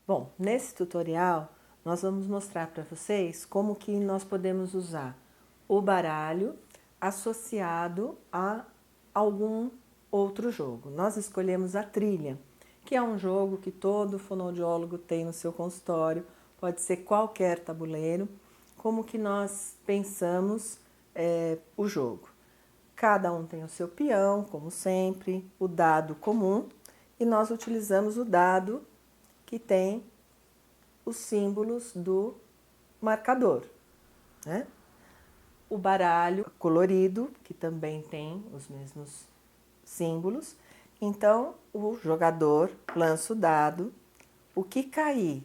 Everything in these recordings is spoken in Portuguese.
Bom, nesse tutorial nós vamos mostrar para vocês como que nós podemos usar o baralho associado a algum outro jogo. Nós escolhemos a trilha, que é um jogo que todo fonoaudiólogo tem no seu consultório, pode ser qualquer tabuleiro. Como que nós pensamos o jogo? Cada um tem o seu peão, como sempre, o dado comum, e nós utilizamos o dado que tem os símbolos do marcador, né? O baralho colorido, que também tem os mesmos símbolos. Então, o jogador lança o dado, o que cair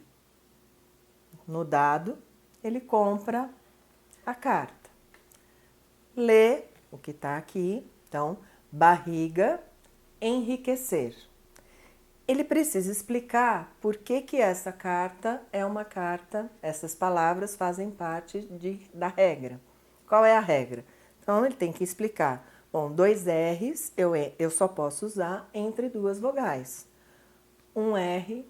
no dado, ele compra a carta. Lê o que está aqui, então, barriga, enriquecer. Ele precisa explicar por que essa carta é uma carta, essas palavras fazem parte da regra. Qual é a regra? Então, ele tem que explicar. Bom, 2 R's eu só posso usar entre duas vogais. Um R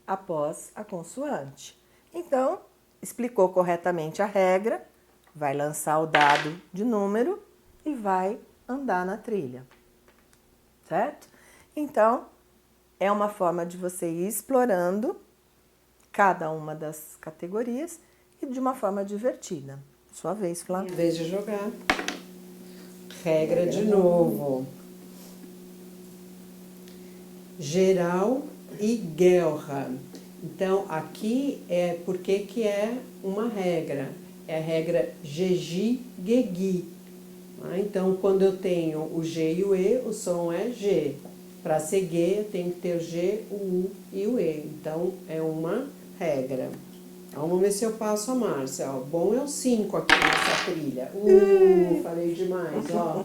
após a consoante. Então, explicou corretamente a regra, vai lançar o dado de número e vai andar na trilha, certo? Então, é uma forma de você ir explorando cada uma das categorias e de uma forma divertida. Sua vez, Flá. Minha vez de jogar. Regra de novo. Geral e guerra. Então, aqui é porque que é uma regra. É a regra Gegi-Gegi. Então, quando eu tenho o G e o E, o som é G. Para ser G, eu tenho que ter o G, o U e o E. Então, é uma regra. Então, vamos ver se eu passo a Márcia. Ó. Bom é o 5 aqui nessa trilha. Falei demais, ó.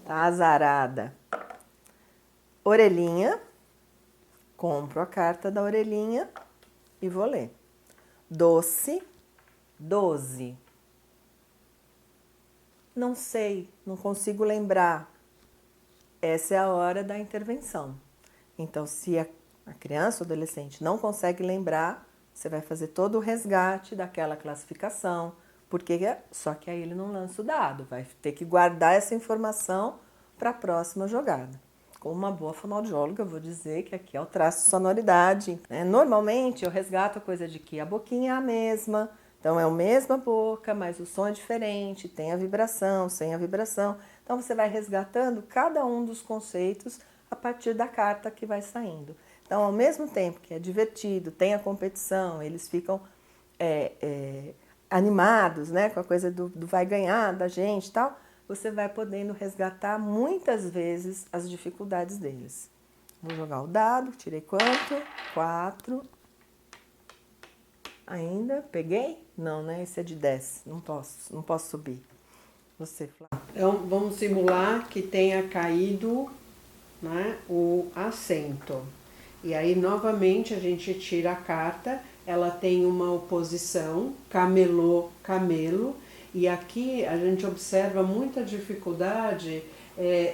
Tá azarada. Orelhinha. Compro a carta da orelhinha e vou ler. Doce, 12. Não sei, não consigo lembrar. Essa é a hora da intervenção. Então, se a criança ou adolescente não consegue lembrar, você vai fazer todo o resgate daquela classificação, só que aí ele não lança o dado, vai ter que guardar essa informação para a próxima jogada. Como uma boa fonoaudióloga, eu vou dizer que aqui é o traço de sonoridade. Normalmente, eu resgato a coisa de que a boquinha é a mesma, então é a mesma boca, mas o som é diferente, tem a vibração, sem a vibração. Então, você vai resgatando cada um dos conceitos a partir da carta que vai saindo. Então, ao mesmo tempo que é divertido, tem a competição, eles ficam animados, né, com a coisa do vai ganhar da gente e tal, você vai podendo resgatar muitas vezes as dificuldades deles. Vou jogar o dado, tirei quanto? 4. Ainda? Peguei? Não, né? Esse é de 10. Não posso subir. Você, Flávia. Então, vamos simular que tenha caído, né, o acento. E aí, novamente, a gente tira a carta, ela tem uma oposição, camelô, camelo, e aqui a gente observa muita dificuldade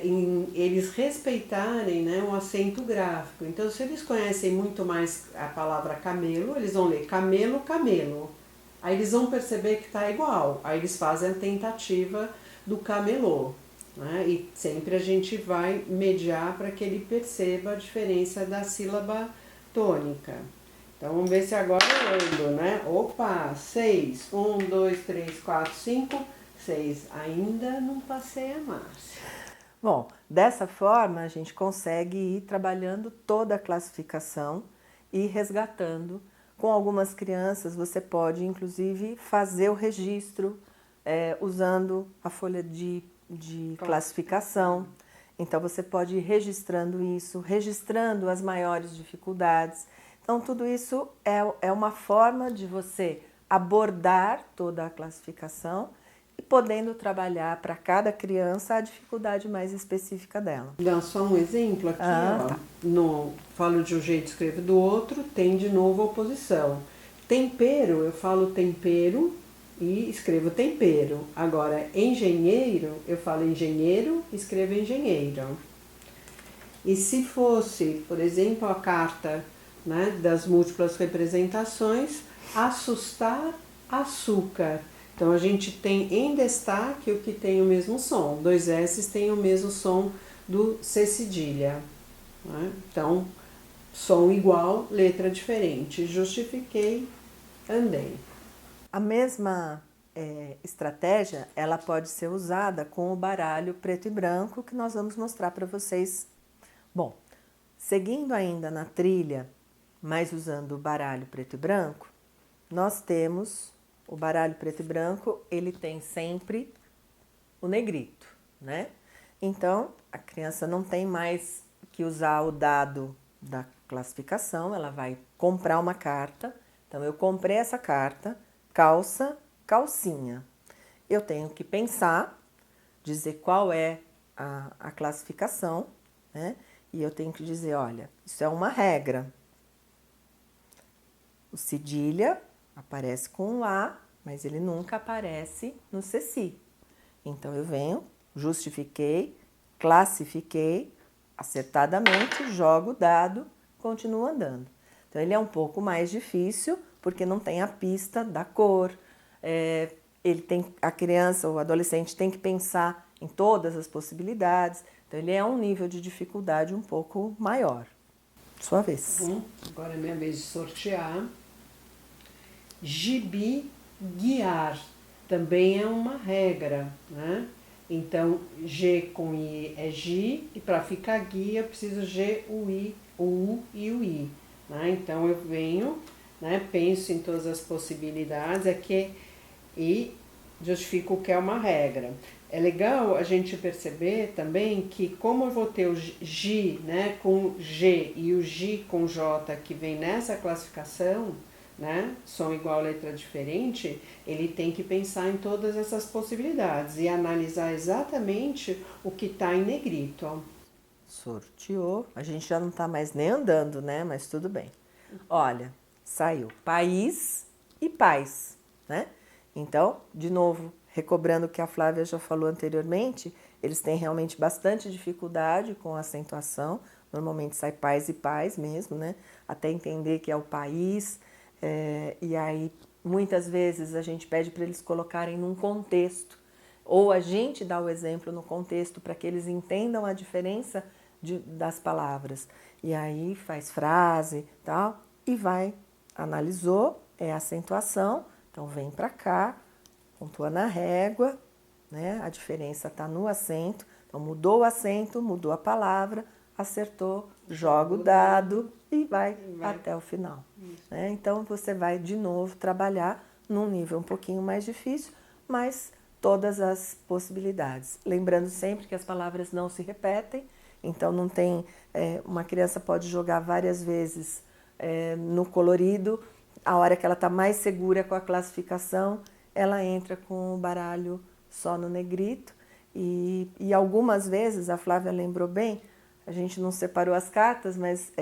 em eles respeitarem, né, um acento gráfico. Então, se eles conhecem muito mais a palavra camelo, eles vão ler camelo, camelo. Aí eles vão perceber que está igual, aí eles fazem a tentativa do camelô. Né? E sempre a gente vai mediar para que ele perceba a diferença da sílaba tônica. Então vamos ver se agora eu ando, né? Opa, 6. 1, 2, 3, 4, 5, 6. Ainda não passei a Márcia. Bom, dessa forma a gente consegue ir trabalhando toda a classificação e resgatando. Com algumas crianças você pode inclusive fazer o registro usando a folha de classificação. Então, você pode ir registrando isso, registrando as maiores dificuldades. Então, tudo isso é uma forma de você abordar toda a classificação e podendo trabalhar para cada criança a dificuldade mais específica dela. Dá só um exemplo aqui, ó. Tá. Falo de um jeito, escrevo do outro, tem de novo a oposição. Tempero, eu falo tempero e escrevo tempero. Agora, engenheiro, eu falo engenheiro e escrevo engenheiro. E se fosse, por exemplo, a carta né, das múltiplas representações, assustar, açúcar. Então a gente tem em destaque o que tem o mesmo som. 2 S's tem o mesmo som do C cedilha. Né? Então, som igual, letra diferente. Justifiquei, andei. A mesma estratégia, ela pode ser usada com o baralho preto e branco, que nós vamos mostrar para vocês. Bom, seguindo ainda na trilha, mas usando o baralho preto e branco, nós temos o baralho preto e branco, ele tem sempre o negrito, né? Então, a criança não tem mais que usar o dado da classificação, ela vai comprar uma carta. Então, eu comprei essa carta, calça, calcinha. Eu tenho que pensar, dizer qual é a classificação, né? E eu tenho que dizer, olha, isso é uma regra. O cedilha aparece com o A, mas ele nunca aparece no ceci. Então, eu venho, justifiquei, classifiquei, acertadamente, jogo o dado, continuo andando. Então, ele é um pouco mais difícil, porque não tem a pista da cor. Ele tem, a criança ou o adolescente tem que pensar em todas as possibilidades. Então, ele é um nível de dificuldade um pouco maior. Sua vez. Agora é minha vez de sortear. Gibi, guiar. Também é uma regra, né? Então, G com I é gi, e para ficar guia, eu preciso G, o I, o U e o I. Né? Então, eu venho, né, penso em todas as possibilidades aqui e justifico o que é uma regra. É legal a gente perceber também que como eu vou ter o G, né, com G e o G com J que vem nessa classificação, né, som igual, letra diferente, ele tem que pensar em todas essas possibilidades e analisar exatamente o que está em negrito. Ó. Sorteou. A gente já não está mais nem andando, né? Mas tudo bem. Olha, saiu país e paz, né? Então, de novo, recobrando o que a Flávia já falou anteriormente, eles têm realmente bastante dificuldade com a acentuação. Normalmente sai pais e pais mesmo, né? Até entender que é o país. E aí, muitas vezes, a gente pede para eles colocarem num contexto. Ou a gente dá o exemplo no contexto para que eles entendam a diferença das palavras. E aí faz frase tal, e vai, analisou, é acentuação, então vem para cá, pontua na régua, né? A diferença está no acento, então mudou o acento, mudou a palavra, acertou, joga o dado e vai até o final. Né? Então você vai de novo trabalhar num nível um pouquinho mais difícil, mas todas as possibilidades. Lembrando sempre que as palavras não se repetem, então não tem, uma criança pode jogar várias vezes no colorido, a hora que ela está mais segura com a classificação, ela entra com o baralho só no negrito e algumas vezes, a Flávia lembrou bem, a gente não separou as cartas, mas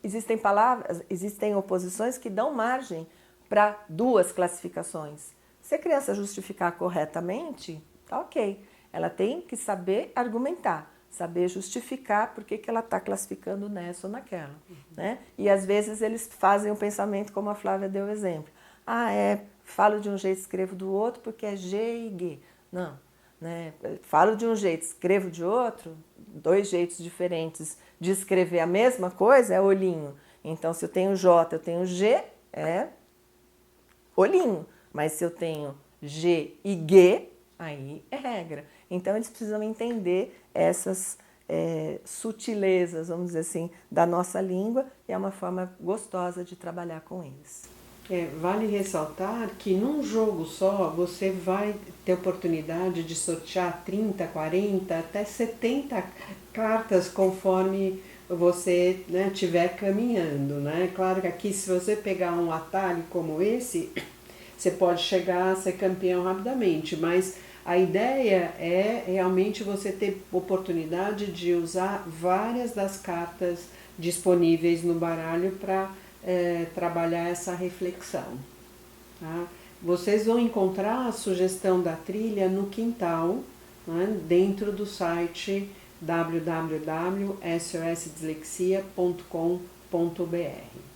existem palavras, existem oposições que dão margem para 2 classificações. Se a criança justificar corretamente, tá ok. Ela tem que saber argumentar, saber justificar por que ela está classificando nessa ou naquela. Né? E às vezes eles fazem o pensamento como a Flávia deu o exemplo. Falo de um jeito, escrevo do outro porque é G e G. Não. Né? Falo de um jeito, escrevo de outro, 2 jeitos diferentes de escrever a mesma coisa é olhinho. Então, se eu tenho J, eu tenho G, é olhinho. Mas se eu tenho G e G, aí é regra. Então, eles precisam entender essas sutilezas, vamos dizer assim, da nossa língua, e é uma forma gostosa de trabalhar com eles. Vale ressaltar que num jogo só você vai ter oportunidade de sortear 30, 40, até 70 cartas conforme você estiver caminhando. Né? Claro que aqui, se você pegar um atalho como esse, você pode chegar a ser campeão rapidamente, mas a ideia é realmente você ter oportunidade de usar várias das cartas disponíveis no baralho para trabalhar essa reflexão. Tá? Vocês vão encontrar a sugestão da trilha no quintal, né, dentro do site www.sosdislexia.com.br.